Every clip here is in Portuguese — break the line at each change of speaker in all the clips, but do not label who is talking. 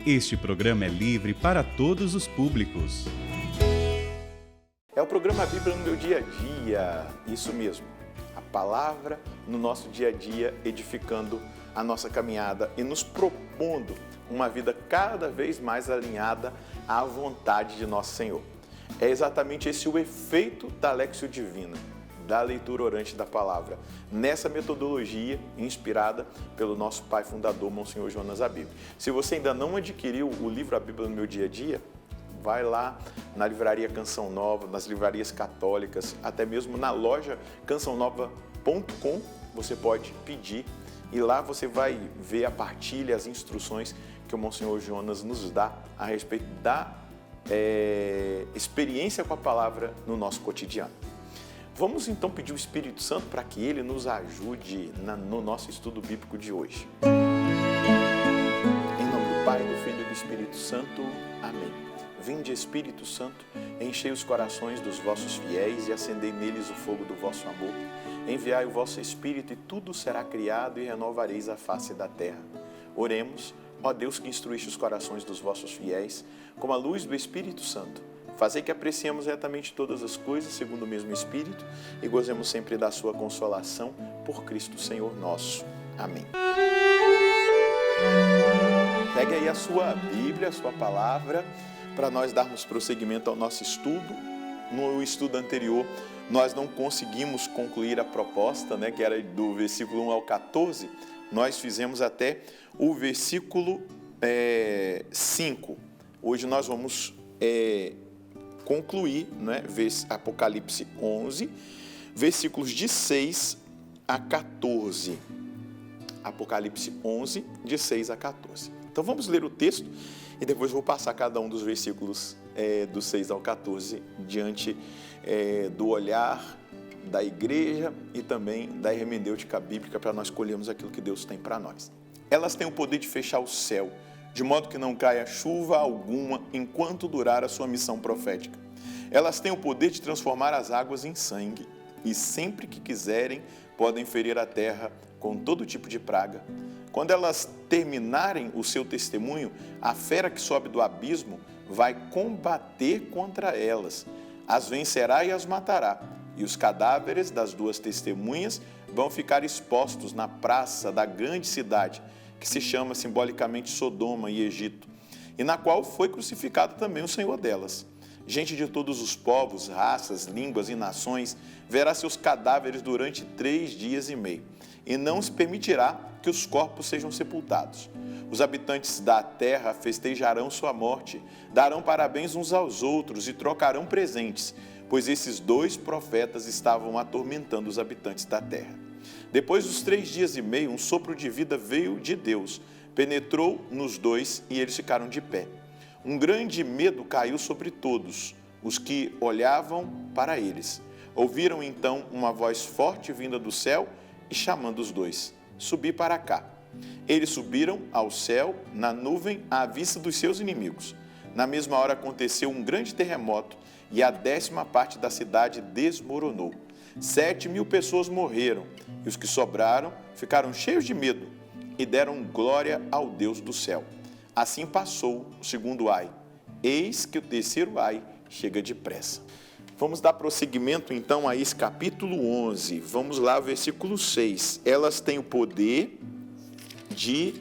Este programa é livre para todos os públicos.
É o programa Bíblia no meu dia a dia, isso mesmo. A palavra no nosso dia a dia, edificando a nossa caminhada e nos propondo uma vida cada vez mais alinhada à vontade de nosso Senhor. É exatamente esse o efeito da Lexio Divina, da leitura orante da palavra, nessa metodologia inspirada pelo nosso pai fundador, Monsenhor Jonas Abib. Se você ainda não adquiriu o livro A Bíblia no meu dia a dia, vai lá na livraria Canção Nova, nas livrarias católicas, até mesmo na loja cançãonova.com, você pode pedir e lá você vai ver a partilha, as instruções que o Monsenhor Jonas nos dá a respeito da experiência com a palavra no nosso cotidiano. Vamos então pedir o Espírito Santo para que ele nos ajude no nosso estudo bíblico de hoje. Em nome do Pai, do Filho e do Espírito Santo. Amém. Vinde, Espírito Santo, enchei os corações dos vossos fiéis e acendei neles o fogo do vosso amor. Enviai o vosso Espírito e tudo será criado e renovareis a face da terra. Oremos, ó Deus que instruíste os corações dos vossos fiéis, com a luz do Espírito Santo. Fazei que apreciemos retamente todas as coisas, segundo o mesmo Espírito, e gozemos sempre da sua consolação, por Cristo Senhor nosso. Amém. Pegue aí a sua Bíblia, a sua palavra, para nós darmos prosseguimento ao nosso estudo. No estudo anterior, nós não conseguimos concluir a proposta, que era do versículo 1 ao 14. Nós fizemos até o versículo 5. Hoje nós vamos concluir, Apocalipse 11, versículos de 6 a 14. Apocalipse 11, de 6 a 14. Então vamos ler o texto e depois vou passar cada um dos versículos do 6 ao 14 diante do olhar da igreja e também da hermenêutica bíblica para nós colhermos aquilo que Deus tem para nós. Elas têm o poder de fechar o céu, de modo que não caia chuva alguma enquanto durar a sua missão profética. Elas têm o poder de transformar as águas em sangue e sempre que quiserem podem ferir a terra com todo tipo de praga. Quando elas terminarem o seu testemunho, a fera que sobe do abismo vai combater contra elas, as vencerá e as matará, e os cadáveres das duas testemunhas vão ficar expostos na praça da grande cidade, que se chama simbolicamente Sodoma e Egito, e na qual foi crucificado também o Senhor delas. Gente de todos os povos, raças, línguas e nações verá seus cadáveres durante 3 dias e meio, e não se permitirá que os corpos sejam sepultados. Os habitantes da terra festejarão sua morte, darão parabéns uns aos outros e trocarão presentes, pois esses 2 profetas estavam atormentando os habitantes da terra. Depois dos 3 dias e meio, um sopro de vida veio de Deus, penetrou nos 2 e eles ficaram de pé. Um grande medo caiu sobre todos os que olhavam para eles. Ouviram então uma voz forte vinda do céu e chamando os 2: subi para cá. Eles subiram ao céu na nuvem à vista dos seus inimigos. Na mesma hora aconteceu um grande terremoto e a 10ª parte da cidade desmoronou. 7.000 pessoas morreram e os que sobraram ficaram cheios de medo e deram glória ao Deus do céu. Assim passou o segundo ai. Eis que o terceiro ai chega depressa. Vamos dar prosseguimento então a esse capítulo 11. Vamos lá, versículo 6. Elas têm o poder de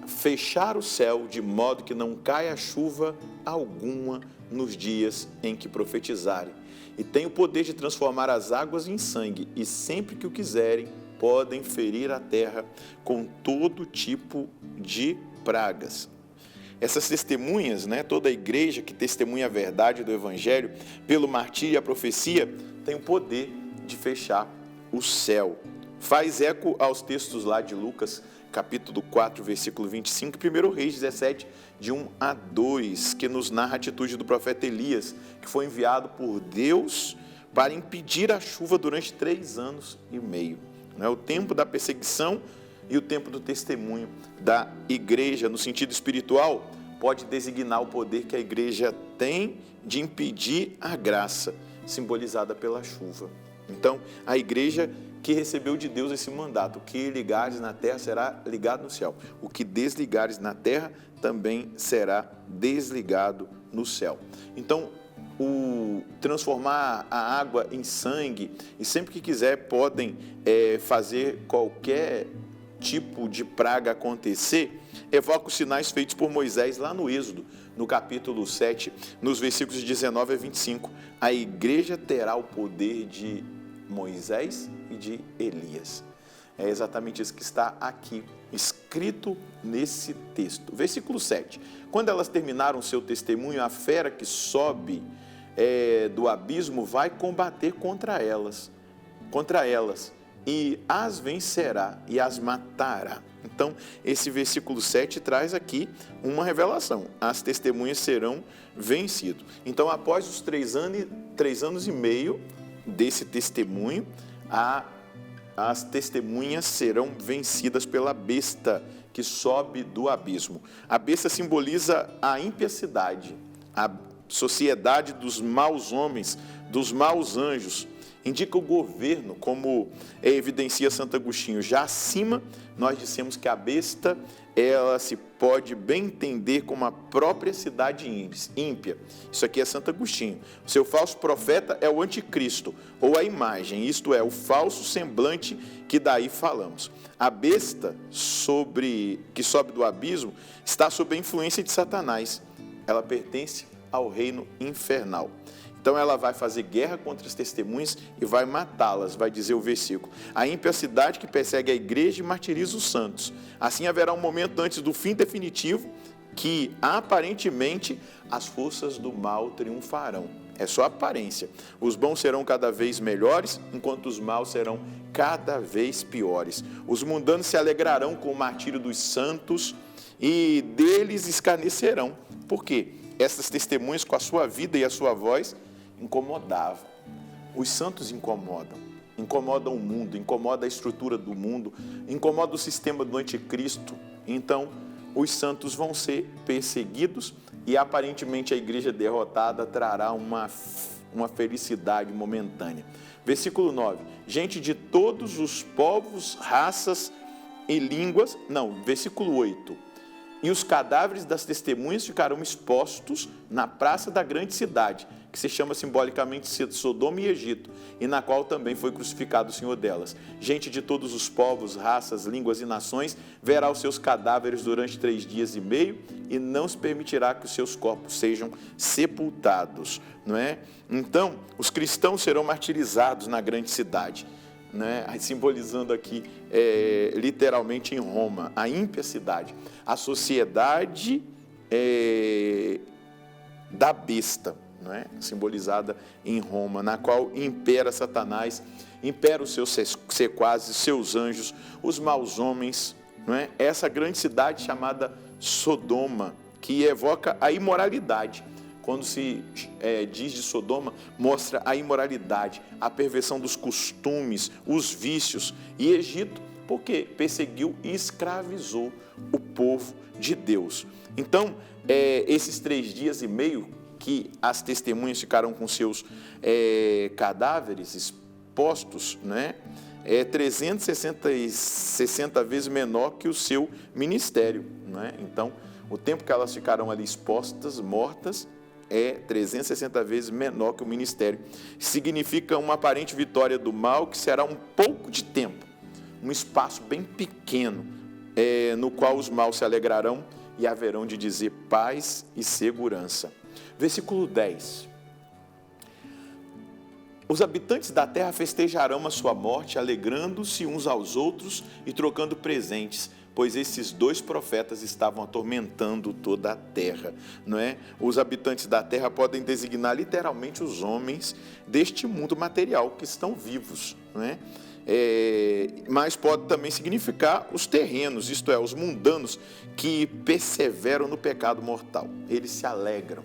fechar o céu de modo que não caia chuva alguma nos dias em que profetizarem. E têm o poder de transformar as águas em sangue, e sempre que o quiserem, podem ferir a terra com todo tipo de pragas. Essas testemunhas, toda a igreja que testemunha a verdade do Evangelho, pelo martírio e a profecia, tem o poder de fechar o céu. Faz eco aos textos lá de Lucas, capítulo 4, versículo 25, e 1 Reis 17, de 1 a 2, que nos narra a atitude do profeta Elias, que foi enviado por Deus para impedir a chuva durante 3 anos e meio. O tempo da perseguição e o tempo do testemunho da igreja, no sentido espiritual, pode designar o poder que a igreja tem de impedir a graça, simbolizada pela chuva. Então, a igreja que recebeu de Deus esse mandato, o que ligares na terra será ligado no céu, o que desligares na terra também será desligado no céu. Então, transformar a água em sangue, e sempre que quiser podem fazer qualquer tipo de praga acontecer, evoca os sinais feitos por Moisés lá no Êxodo, no capítulo 7, nos versículos de 19 a 25. A igreja terá o poder de Moisés e de Elias. É exatamente isso que está aqui, escrito nesse texto. Versículo 7. Quando elas terminaram seu testemunho, a fera que sobe do abismo vai combater contra elas, e as vencerá e as matará. Então, esse versículo 7 traz aqui uma revelação. As testemunhas serão vencidas. Então, após os 3 anos e meio desse testemunho, as testemunhas serão vencidas pela besta que sobe do abismo. A besta simboliza a impiedade, a sociedade dos maus homens, dos maus anjos. Indica o governo, como evidencia Santo Agostinho. Já acima, nós dissemos que a besta, ela se pode bem entender como a própria cidade ímpia. Isso aqui é Santo Agostinho. O seu falso profeta é o anticristo, ou a imagem, isto é, o falso semblante que daí falamos. A besta que sobe do abismo está sob a influência de Satanás. Ela pertence ao reino infernal. Então ela vai fazer guerra contra as testemunhas e vai matá-las, vai dizer o versículo. A ímpia é a cidade que persegue a igreja e martiriza os santos. Assim haverá um momento antes do fim definitivo que, aparentemente, as forças do mal triunfarão. É só aparência. Os bons serão cada vez melhores, enquanto os maus serão cada vez piores. Os mundanos se alegrarão com o martírio dos santos e deles escarnecerão. Por quê? Essas testemunhas, com a sua vida e a sua voz, incomodavam. Os santos incomodam o mundo, incomodam a estrutura do mundo, incomodam o sistema do anticristo. Então, os santos vão ser perseguidos e aparentemente a igreja derrotada trará uma felicidade momentânea. Versículo 9. Gente de todos os povos, raças e línguas. Não, versículo 8. E os cadáveres das testemunhas ficarão expostos na praça da grande cidade, que se chama simbolicamente Sodoma e Egito, e na qual também foi crucificado o Senhor delas. Gente de todos os povos, raças, línguas e nações verá os seus cadáveres durante 3 dias e meio, e não se permitirá que os seus corpos sejam sepultados. Não é? Então, os cristãos serão martirizados na grande cidade, né? Simbolizando aqui literalmente em Roma, a ímpia cidade, a sociedade da besta, não é? Simbolizada em Roma, na qual impera Satanás, impera os seus sequazes, seus anjos, os maus homens, não é? Essa grande cidade chamada Sodoma, que evoca a imoralidade. Quando se diz de Sodoma, mostra a imoralidade, a perversão dos costumes, os vícios. E Egito, porque perseguiu e escravizou o povo de Deus. Então, esses 3 dias e meio que as testemunhas ficaram com seus cadáveres expostos, né? 360 vezes menor que o seu ministério, né? Então, o tempo que elas ficaram ali expostas, mortas, é 360 vezes menor que o ministério. Significa uma aparente vitória do mal, que será um pouco de tempo, um espaço bem pequeno, no qual os maus se alegrarão e haverão de dizer paz e segurança. Versículo 10. Os habitantes da terra festejarão a sua morte, alegrando-se uns aos outros e trocando presentes, pois esses 2 profetas estavam atormentando toda a terra, não é? Os habitantes da terra podem designar literalmente os homens deste mundo material que estão vivos, não é? Mas pode também significar os terrenos, isto é, os mundanos que perseveram no pecado mortal. Eles se alegram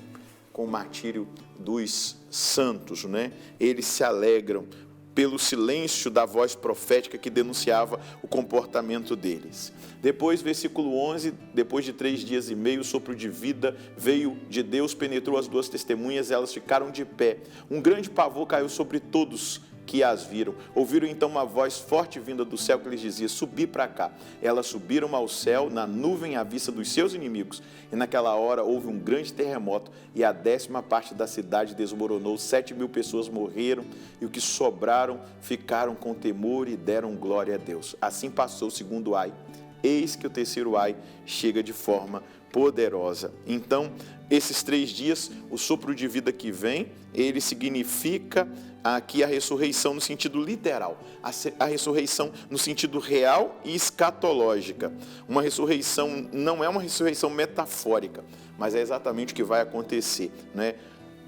com o martírio dos santos, né? Eles se alegram pelo silêncio da voz profética que denunciava o comportamento deles. Depois, versículo 11, depois de 3 dias e meio, o sopro de vida veio de Deus, penetrou as 2 testemunhas, elas ficaram de pé. Um grande pavor caiu sobre todos que as viram. Ouviram então uma voz forte vinda do céu que lhes dizia: subi para cá. Elas subiram ao céu na nuvem à vista dos seus inimigos. E naquela hora houve um grande terremoto e a 10ª parte da cidade desmoronou. 7.000 pessoas morreram e o que sobraram ficaram com temor e deram glória a Deus. Assim passou o segundo ai. Eis que o terceiro ai chega de forma poderosa. Então, esses 3 dias, o sopro de vida que vem, ele significa aqui a ressurreição no sentido literal, a ressurreição no sentido real e escatológica. Uma ressurreição não é uma ressurreição metafórica, mas é exatamente o que vai acontecer, né?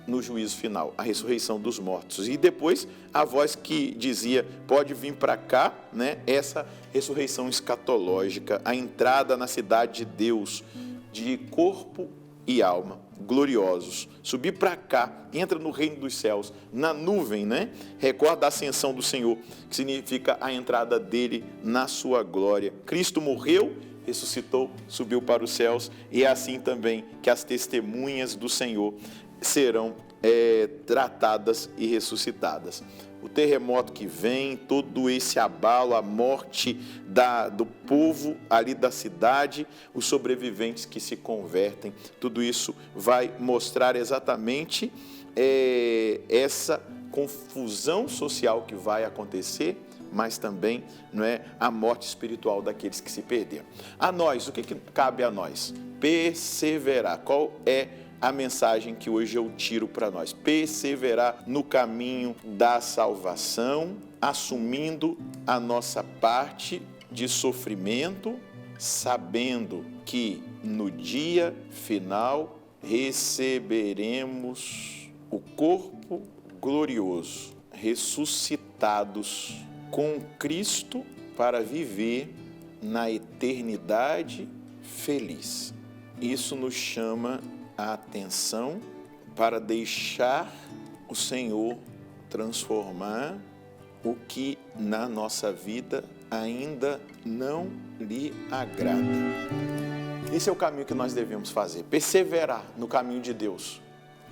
No juízo final, a ressurreição dos mortos. E depois a voz que dizia: pode vir para cá, né? Essa ressurreição escatológica, a entrada na cidade de Deus, de corpo e alma, gloriosos. Subir para cá, entra no reino dos céus, na nuvem, né? Recorda a ascensão do Senhor, que significa a entrada dele na sua glória. Cristo morreu, ressuscitou, subiu para os céus, e é assim também que as testemunhas do Senhor serão tratadas e ressuscitadas. O terremoto que vem, todo esse abalo, a morte do povo ali da cidade, os sobreviventes que se convertem, tudo isso vai mostrar exatamente essa confusão social que vai acontecer, mas também, não é, a morte espiritual daqueles que se perderam. A nós, o que cabe a nós? Perseverar. Qual é a mensagem que hoje eu tiro para nós? Perseverar no caminho da salvação, assumindo a nossa parte de sofrimento, sabendo que no dia final receberemos o corpo glorioso, ressuscitados com Cristo para viver na eternidade feliz. Isso nos chama a atenção para deixar o Senhor transformar o que na nossa vida ainda não lhe agrada. Esse é o caminho que nós devemos fazer, perseverar no caminho de Deus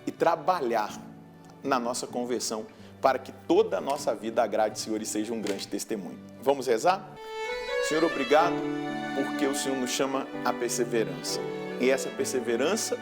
e trabalhar na nossa conversão para que toda a nossa vida agrade o Senhor e seja um grande testemunho. Vamos rezar? Senhor, obrigado porque o Senhor nos chama à perseverança. E essa perseverança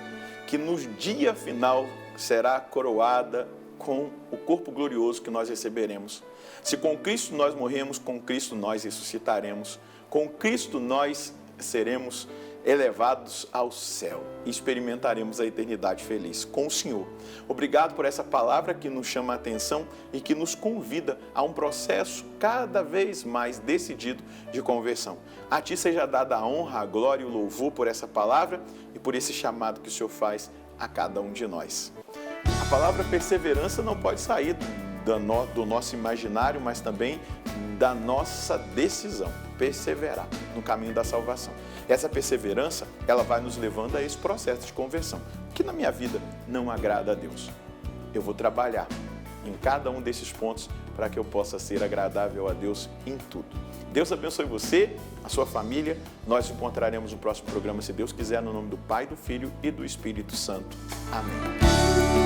que no dia final será coroada com o corpo glorioso que nós receberemos. Se com Cristo nós morremos, com Cristo nós ressuscitaremos. Com Cristo nós seremos elevados ao céu e experimentaremos a eternidade feliz com o Senhor. Obrigado por essa palavra que nos chama a atenção e que nos convida a um processo cada vez mais decidido de conversão. A Ti seja dada a honra, a glória e o louvor por essa palavra e por esse chamado que o Senhor faz a cada um de nós. A palavra perseverança não pode sair do nosso imaginário, mas também da nossa decisão, perseverar no caminho da salvação. Essa perseverança, ela vai nos levando a esse processo de conversão, que na minha vida não agrada a Deus. Eu vou trabalhar em cada um desses pontos para que eu possa ser agradável a Deus em tudo. Deus abençoe você, a sua família. Nós nos encontraremos no próximo programa, se Deus quiser, no nome do Pai, do Filho e do Espírito Santo. Amém.